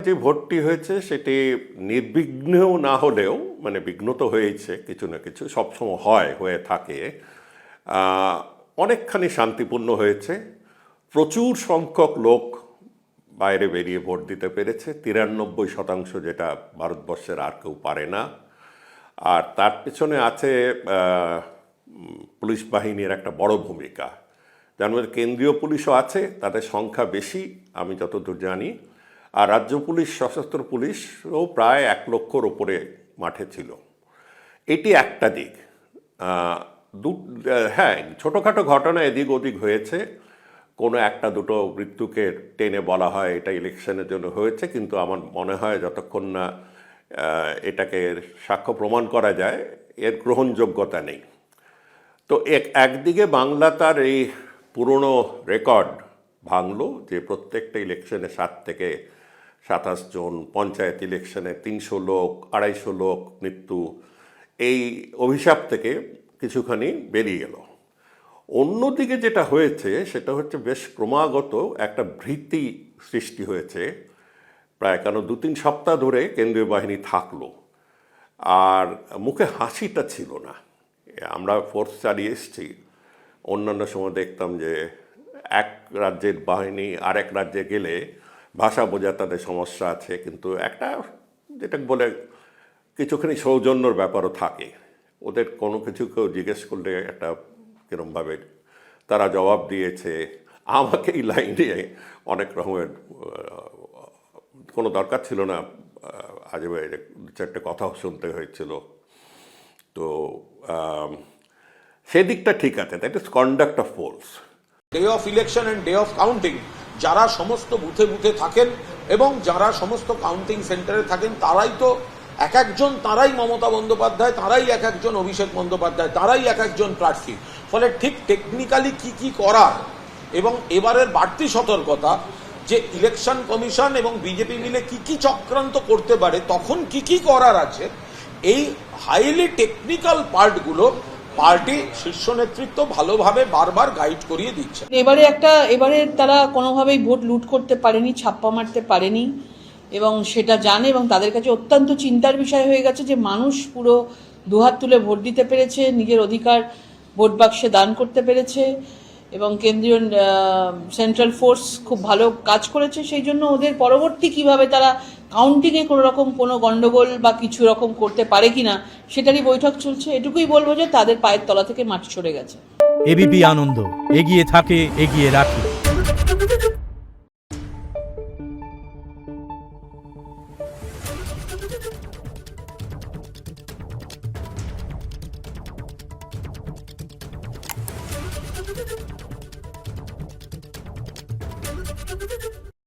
যে ভোটটি হয়েছে সেটি নির্বিঘ্নেও না হলেও মানে বিঘ্ন তো হয়েছে কিছু না কিছু, সবসময় হয়ে থাকে, অনেকখানি শান্তিপূর্ণ হয়েছে। প্রচুর সংখ্যক লোক বাইরে বেরিয়ে ভোট দিতে পেরেছে, 93%, যেটা ভারতবর্ষের আর কেউ পারে না। আর তার পেছনে আছে পুলিশ বাহিনীর একটা বড় ভূমিকা, যার মধ্যে কেন্দ্রীয় পুলিশও আছে, তাদের সংখ্যা বেশি আমি যতদূর জানি। আর রাজ্য পুলিশ, সশস্ত্র পুলিশও প্রায় 1 লক্ষর ওপরে মাঠে ছিল। এটি একটা দিক। হ্যাঁ, ছোটোখাটো ঘটনা এদিক ওদিক হয়েছে, কোনো একটা দুটো মৃত্যুকে টেনে বলা হয় এটা ইলেকশনের জন্য হয়েছে, কিন্তু আমার মনে হয় যতক্ষণ না এটাকে সাক্ষ্য প্রমাণ করা যায় এর গ্রহণযোগ্যতা নেই। তো একদিকে বাংলা তার এই পুরনো রেকর্ড ভাঙল যে প্রত্যেকটা ইলেকশনে 7 থেকে 27 জন, পঞ্চায়েত ইলেকশনে 300 লোক, 250 লোক মৃত্যু, এই অভিশাপ থেকে কিছুখানি বেরিয়ে এলো। অন্যদিকে যেটা হয়েছে সেটা হচ্ছে বেশ ক্রমাগত একটা ভীতি সৃষ্টি হয়েছে, প্রায় কেন 2-3 সপ্তাহ ধরে কেন্দ্রীয় বাহিনী থাকলো, আর মুখে হাসিটা ছিল না। আমরা ফোর্স চালিয়ে এসেছি, অন্যান্য সময় দেখতাম যে এক রাজ্যের বাহিনী আরেক রাজ্যে গেলে ভাষা বোঝা তাদের সমস্যা আছে, কিন্তু একটা যেটা বলে কিছুখানি সৌজন্যর ব্যাপারও থাকে। ওদের কোনো কিছু কেউ জিজ্ঞেস করলে একটা কীরমভাবে তারা জবাব দিয়েছে। আমাকে এই লাইনে অনেক রকমের কোনো দরকার ছিল না, আজে বাজে 2-4টে কথাও শুনতে হয়েছিল। তো সেদিকটা ঠিক আছে, that is conduct of polls. Day of election and day of counting যারা সমস্ত বুথে বুথে থাকেন এবং যারা সমস্ত কাউন্টিং সেন্টারে থাকেন তারাই তো এক একজন, তারাই মমতা বন্দ্যোপাধ্যায়, তারাই এক একজন অভিষেক বন্দ্যোপাধ্যায়, তারাই এক একজন প্রার্থী। ফলে ঠিক টেকনিক্যালি কি কি করার এবং এবারের বাড়তি সতর্কতা যে ইলেকশন কমিশন এবং বিজেপি মিলে কি কি চক্রান্ত করতে পারে, তখন কি কি করার আছে, এই হাইলি টেকনিক্যাল পার্টগুলো পার্টি শীর্ষ নেতৃত্ব ভালোভাবে বারবার গাইড করিয়ে দিচ্ছে। এবারে তারা কোনোভাবেই ভোট লুট করতে পারেনি, ছাপ্পা মারতে পারেনি এবং সেটা জানে, এবং তাদের কাছে অত্যন্ত চিন্তার বিষয় হয়ে গেছে যে মানুষ পুরো দুহাত তুলে ভোট দিতে পেরেছে, নিজের অধিকার ভোট বাক্সে দান করতে পেরেছে এবং কেন্দ্রীয় সেন্ট্রাল ফোর্স খুব ভালো কাজ করেছে। সেই জন্য ওদের পরবর্তী কিভাবে তারা কাউন্টিংয়ে কোনো গন্ডগোল বা কিছু রকম করতে পারে কিনা সেটারই বৈঠক চলছে। এটুকুই বলবো যে তাদের পায়ের তলা থেকে মাটি সরে গেছে। এবিপি আনন্দ, এগিয়ে থাকে, এগিয়ে রাখে।